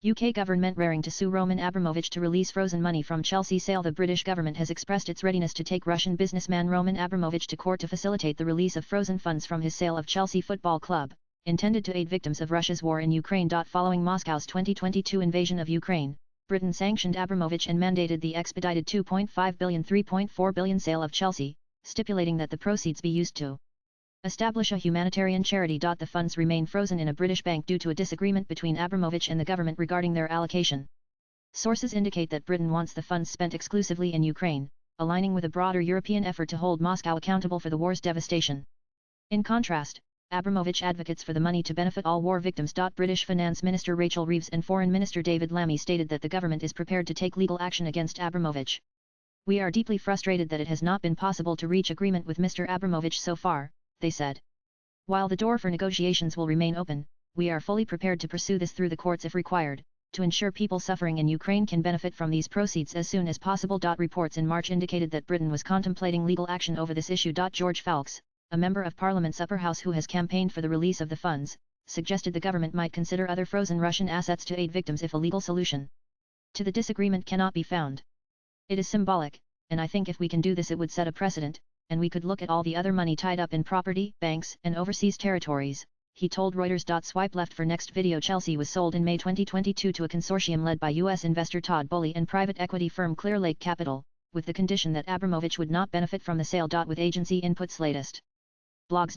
UK government raring to sue Roman Abramovich to release frozen money from Chelsea sale. The British government has expressed its readiness to take Russian businessman Roman Abramovich to court to facilitate the release of frozen funds from his sale of Chelsea Football Club, intended to aid victims of Russia's war in Ukraine. Following Moscow's 2022 invasion of Ukraine, Britain sanctioned Abramovich and mandated the expedited $2.5 billion $3.4 billion sale of Chelsea, stipulating that the proceeds be used to establish a humanitarian charity. The funds remain frozen in a British bank due to a disagreement between Abramovich and the government regarding their allocation. Sources indicate that Britain wants the funds spent exclusively in Ukraine, aligning with a broader European effort to hold Moscow accountable for the war's devastation. In contrast, Abramovich advocates for the money to benefit all war victims. British Finance Minister Rachel Reeves and Foreign Minister David Lammy stated that the government is prepared to take legal action against Abramovich. "We are deeply frustrated that it has not been possible to reach agreement with Mr. Abramovich so far," they said. "While the door for negotiations will remain open, we are fully prepared to pursue this through the courts if required, to ensure people suffering in Ukraine can benefit from these proceeds as soon as possible." Reports in March indicated that Britain was contemplating legal action over this issue. George Falks, a member of Parliament's upper house who has campaigned for the release of the funds, suggested the government might consider other frozen Russian assets to aid victims if a legal solution to the disagreement cannot be found. "It is symbolic, and I think if we can do this it would set a precedent, and we could look at all the other money tied up in property, banks, and overseas territories," he told Reuters. Swipe left for next video. Chelsea was sold in May 2022 to a consortium led by U.S. investor Todd Boehly and private equity firm Clear Lake Capital, with the condition that Abramovich would not benefit from the sale. With agency inputs latest blogs